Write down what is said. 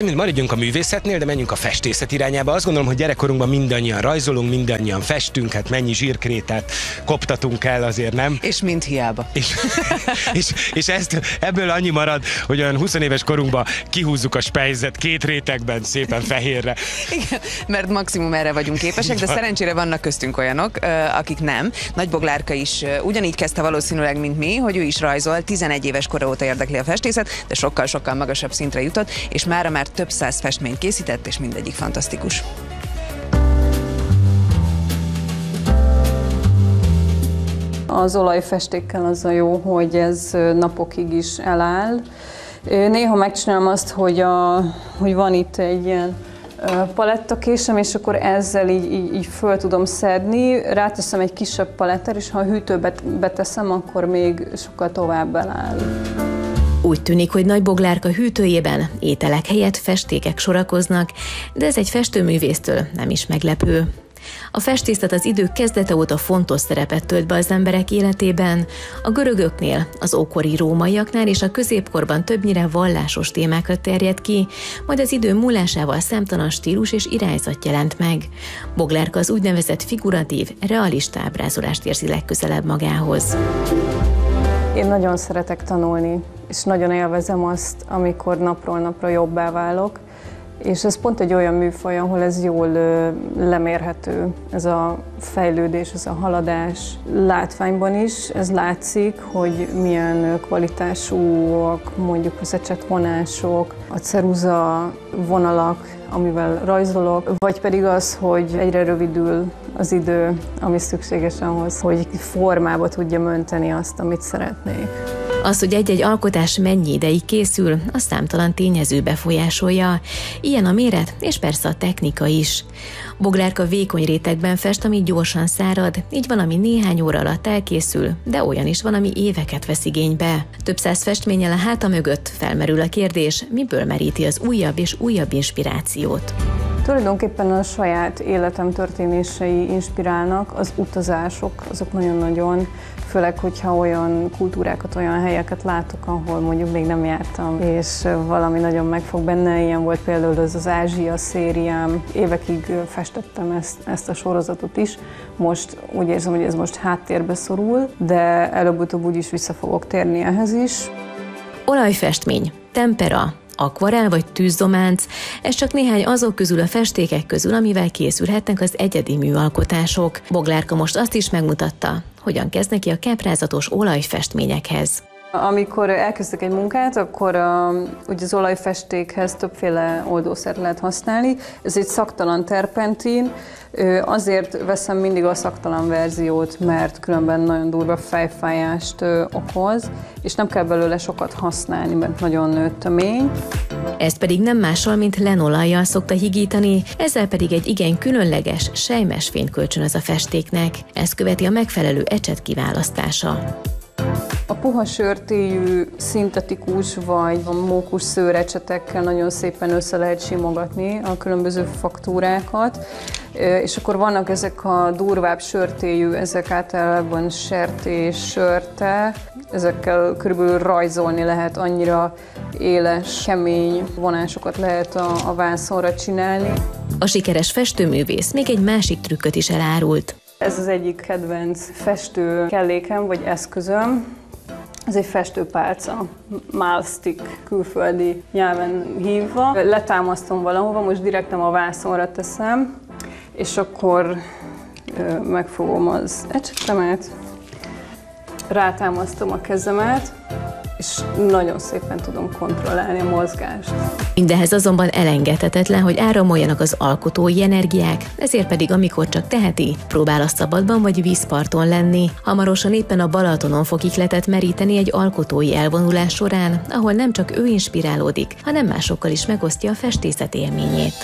Maradjunk a művészetnél, de menjünk a festészet irányába. Azt gondolom, hogy gyerekkorunkban mindannyian rajzolunk, mindannyian festünk, hát mennyi zsírkrétát koptatunk el, azért nem? És mind hiába. És ebből annyi marad, hogy olyan 20 éves korunkban kihúzzuk a spejzet 2 rétegben szépen fehérre. Igen, mert maximum erre vagyunk képesek, de szerencsére vannak köztünk olyanok, akik nem. Nagy Boglárka is ugyanígy kezdte valószínűleg, mint mi, hogy ő is rajzol, 11 éves kora óta érdekli a festészet, de sokkal-sokkal magasabb szintre jutott, és mára már több 100 festményt készített, és mindegyik fantasztikus. Az olajfestékkel az a jó, hogy ez napokig is eláll. Néha megcsinálom azt, hogy van itt egy ilyen palettakésem, és akkor ezzel így föl tudom szedni, ráteszem egy kisebb palettát, és ha a hűtőbe beteszem, akkor még sokkal tovább eláll. Úgy tűnik, hogy Nagy Boglárka hűtőjében ételek helyett festékek sorakoznak, de ez egy festőművésztől nem is meglepő. A festészet az idők kezdete óta fontos szerepet tölt be az emberek életében. A görögöknél, az ókori rómaiaknál és a középkorban többnyire vallásos témákra terjedt ki, majd az idő múlásával számtalan stílus és irányzat jelent meg. Boglárka az úgynevezett figuratív, realista ábrázolást érzi legközelebb magához. Én nagyon szeretek tanulni, és nagyon élvezem azt, amikor napról napra jobbá válok, és ez pont egy olyan műfaj, ahol ez jól lemérhető, ez a fejlődés, ez a haladás. Látványban is ez látszik, hogy milyen kvalitásúak mondjuk az ecsetvonások, a ceruza vonalak, amivel rajzolok, vagy pedig az, hogy egyre rövidül az idő, ami szükséges ahhoz, hogy formába tudjam önteni azt, amit szeretnék. Az, hogy egy-egy alkotás mennyi ideig készül, a számtalan tényező befolyásolja. Ilyen a méret, és persze a technika is. Boglárka vékony rétegben fest, ami gyorsan szárad, így van, ami néhány óra alatt elkészül, de olyan is van, ami éveket vesz igénybe. Több 100 festménnyel a háta mögött felmerül a kérdés, miből meríti az újabb és újabb inspirációt. Tulajdonképpen a saját életem történései inspirálnak, az utazások, azok nagyon-nagyon, főleg, hogyha olyan kultúrákat, olyan helyeket látok, ahol mondjuk még nem jártam, és valami nagyon megfog benne, ilyen volt például az Ázsia szériám, évekig festettem ezt a sorozatot is, most úgy érzem, hogy ez most háttérbe szorul, de előbb-utóbb úgyis vissza fogok térni ehhez is. Olajfestmény, tempera, akvarell vagy tűzzománc, ez csak néhány azok közül a festékek közül, amivel készülhetnek az egyedi műalkotások. Boglárka most azt is megmutatta, hogyan kezd neki a káprázatos olajfestményekhez. Amikor elkezdek egy munkát, akkor ugye az olajfestékhez többféle oldószert lehet használni. Ez egy szaktalan terpentin, azért veszem mindig a szaktalan verziót, mert különben nagyon durva fejfájást okoz, és nem kell belőle sokat használni, mert nagyon tömény. Ezt pedig nem mással, mint lenolajjal szokta higítani, ezzel pedig egy igen különleges, selymes fényt kölcsönöz a festéknek. Ez követi a megfelelő ecset kiválasztása. A puha sörtéjű, szintetikus vagy mókus szőrecsetekkel nagyon szépen össze lehet simogatni a különböző faktúrákat, és akkor vannak ezek a durvább sörtéjű, ezek általában sertés, sörte, ezekkel körülbelül rajzolni lehet, annyira éles, kemény vonásokat lehet a vászonra csinálni. A sikeres festőművész még egy másik trükköt is elárult. Ez az egyik kedvenc festő kellékem vagy eszközöm. Ez egy festőpálca, Malstick külföldi nyelven hívva. Letámasztom valahova, most direkt nem a vászonra teszem, és akkor megfogom az ecsetemet, rátámasztom a kezemet, és nagyon szépen tudom kontrollálni a mozgást. Mindehez azonban elengedhetetlen, hogy áramoljanak az alkotói energiák, ezért pedig amikor csak teheti, próbál a szabadban vagy vízparton lenni. Hamarosan éppen a Balatonon fog ihletet meríteni egy alkotói elvonulás során, ahol nem csak ő inspirálódik, hanem másokkal is megosztja a festészet élményét.